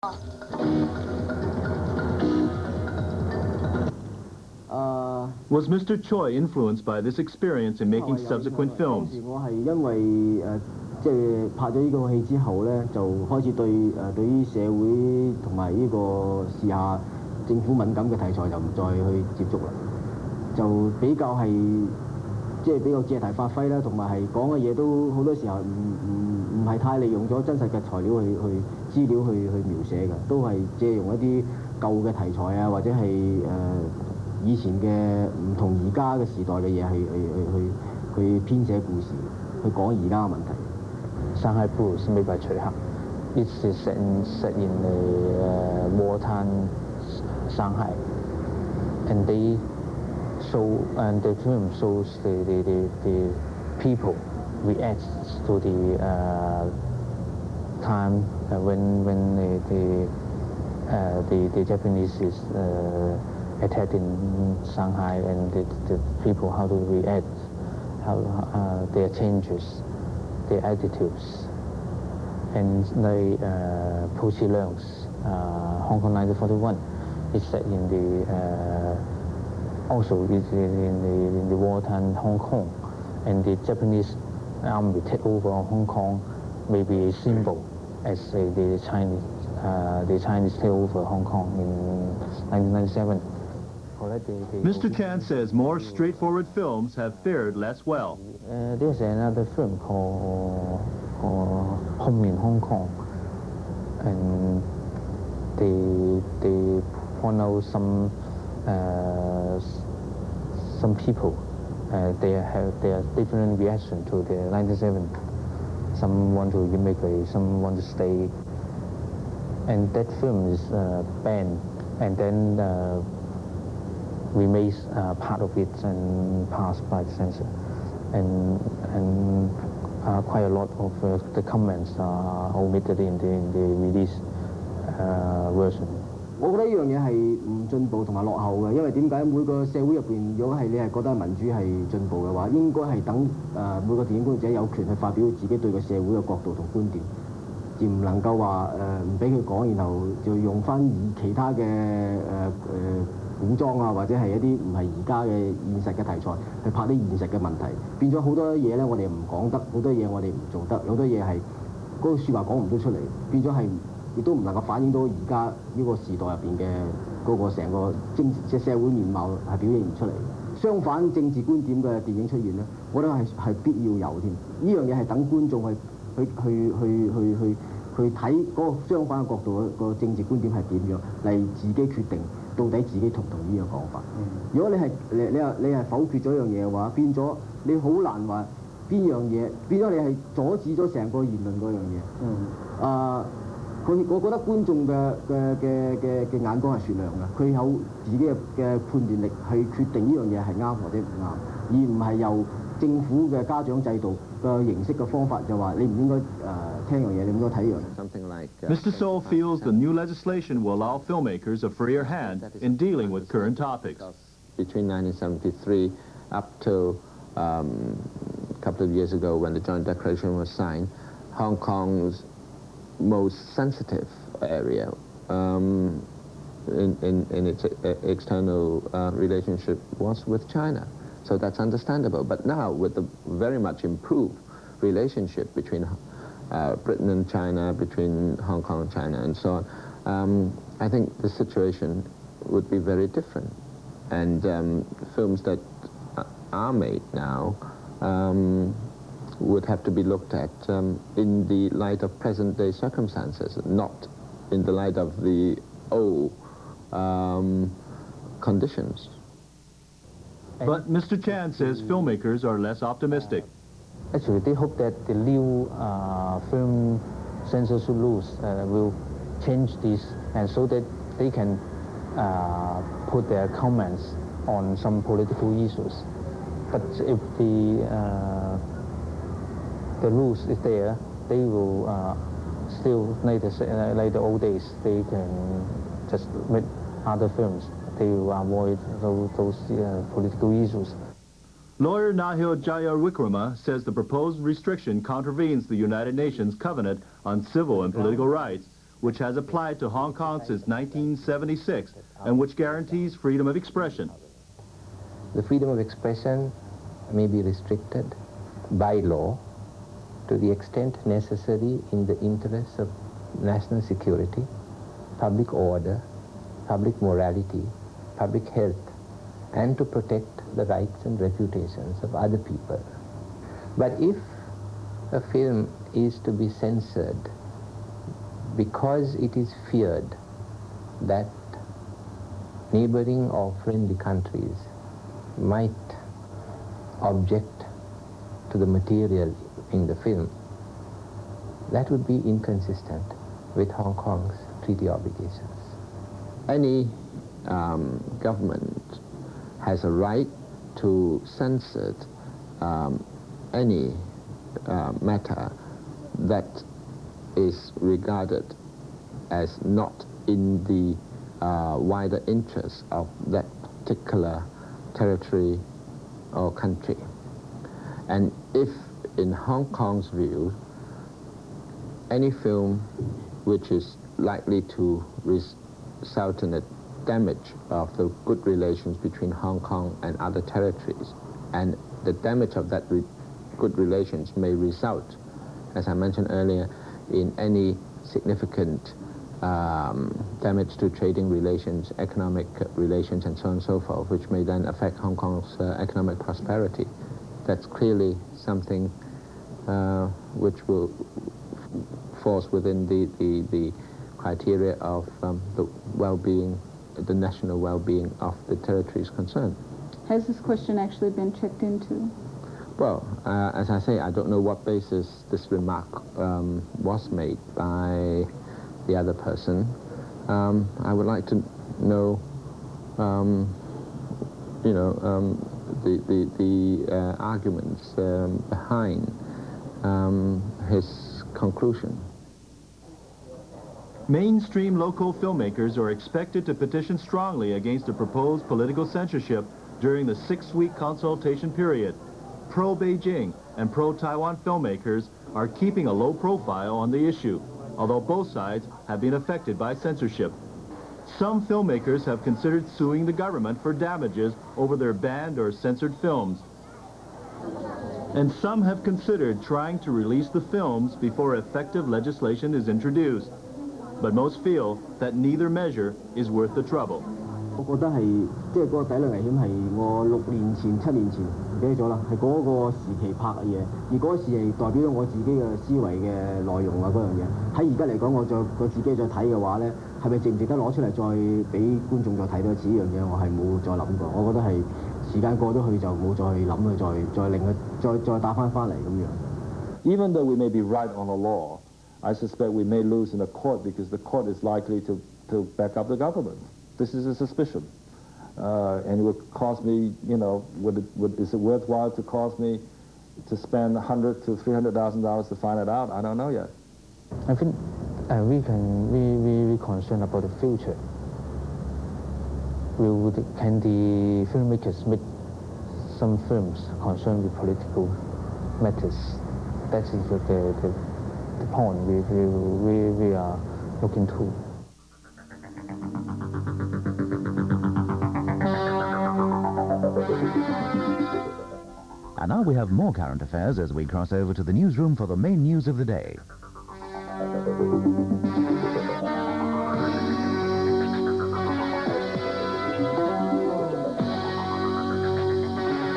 Was Mr. Choi influenced by this experience in making subsequent films? 我係因為即係拍咗呢個戲之後咧，就開始對於社會同埋呢個時下政府敏感嘅題材就唔再去接觸啦，就比較係即係比較借題發揮啦，同埋係講嘅嘢都好多時候唔係太利用咗真實嘅材料資料去描寫嘅，都係借用一啲舊嘅題材啊，或者係以前嘅唔同而家嘅時代嘅嘢去編寫故事，去講而家嘅問題。Shanghai Blues made by Choi Hak. It's set in the wartime Shanghai, and the film shows the people react to the time when the Japanese is attacked in Shanghai, and the people how to react, how their changes, their attitudes, and the Pussy Leung's Hong Kong 1941 is set in the also in the wartime Hong Kong, and the Japanese army take over Hong Kong may be a symbol as the Chinese take over Hong Kong in 1997. Mr. Chan says more straightforward films have fared less well. There's another film called Home in Hong Kong, and they point out some people they have different reaction to the 1970. Some want to immigrate, some want to stay, and that film is banned, and then we made part of it and passed by the censor, and quite a lot of the comments are omitted in the release version. 我覺得呢樣嘢係唔進步同埋落後嘅，因為點解每個社會入邊，如果係你係覺得民主係進步嘅話，應該係等每個電影工作者有權去發表自己對個社會嘅角度同觀點，而唔能夠話唔俾佢講，然後就用翻以其他嘅古裝啊，或者係一啲唔係而家嘅現實嘅題材去拍啲現實嘅問題，變咗好多嘢咧，我哋唔講得，好多嘢我哋唔做得，好多嘢係嗰個説話講唔到出嚟，變咗係。亦都唔能夠反映到而家呢個時代入邊嘅嗰個成個社會面貌係表現唔出嚟。相反，政治觀點嘅電影出現咧，我覺得係必要有添。呢樣嘢係等觀眾去睇嗰個相反嘅角度個政治觀點係點樣，嚟自己決定到底自己同唔同意呢個講法。如果你係否決咗一樣嘢嘅話，變咗你好難話邊樣嘢，變咗你係阻止咗成個言論嗰樣嘢。我覺得觀眾嘅眼光係雪亮嘅，佢有自己嘅判斷力去決定呢樣嘢係啱或者唔啱，而唔係由政府嘅家長制度嘅形式嘅方法就話你唔應該聽樣嘢，你唔應該睇樣嘢。Mr. So feels the new legislation will allow filmmakers a freer hand in dealing with current topics. Between 1973 up to a couple of years ago when the Joint Declaration was signed, Hong Kong's most sensitive area in its external relationship was with China. So that's understandable. But now, with the very much improved relationship between Britain and China, between Hong Kong and China, and so on, I think the situation would be very different. And films that are made now would have to be looked at in the light of present-day circumstances, not in the light of the old conditions. But Mr. Chan says filmmakers are less optimistic. Actually, they hope that the new film censorship rules will change this, and so that they can put their comments on some political issues. But if the rules is there, they will still, like the old days, they can just make other films. They will avoid those political issues. Lawyer Nahil Jayawikrama says the proposed restriction contravenes the United Nations Covenant on Civil and Political Rights, which has applied to Hong Kong since 1976 and which guarantees freedom of expression. The freedom of expression may be restricted by law to the extent necessary in the interests of national security, public order, public morality, public health, and to protect the rights and reputations of other people. But if a film is to be censored because it is feared that neighboring or friendly countries might object to the material in the film, that would be inconsistent with Hong Kong's treaty obligations. Any government has a right to censor any matter that is regarded as not in the wider interest of that particular territory or country. And if, in Hong Kong's view, any film which is likely to result in a damage of the good relations between Hong Kong and other territories, and the damage of that good relations may result, as I mentioned earlier, in any significant damage to trading relations, economic relations, and so on and so forth, which may then affect Hong Kong's economic prosperity. That's clearly something which will falls within the criteria of the well-being, the national well-being of the territories concerned. Has this question actually been checked into? Well, as I say, I don't know what basis this remark was made by the other person. I would like to know, the arguments behind his conclusion. Mainstream local filmmakers are expected to petition strongly against the proposed political censorship during the 6-week consultation period. Pro-Beijing and pro-Taiwan filmmakers are keeping a low profile on the issue, although both sides have been affected by censorship. Some filmmakers have considered suing the government for damages over their banned or censored films. And some have considered trying to release the films before effective legislation is introduced. But most feel that neither measure is worth the trouble. 我覺得係即係嗰個底類危險係我6年前、7年前唔記得咗啦，係嗰個時期拍嘅嘢，而嗰時係代表咗我自己嘅思維嘅內容啊嗰樣嘢。喺而家嚟講，我自己再睇嘅話咧，係咪值唔值得攞出嚟再俾觀眾再睇多次呢樣嘢？我係冇再諗過。我覺得係時間過咗去就冇再諗佢，再令佢再打翻嚟咁樣。Even though we may be right on the law, I suspect we may lose in the court because the court is likely to back up the government. This is a suspicion. And it would cost me, is it worthwhile to cost me to spend $100,000 to $300,000 to find it out? I don't know yet. I think we concerned about the future. Can the filmmakers make some films concerned with political matters? That is the point we are looking to. And now we have more current affairs as we cross over to the newsroom for the main news of the day.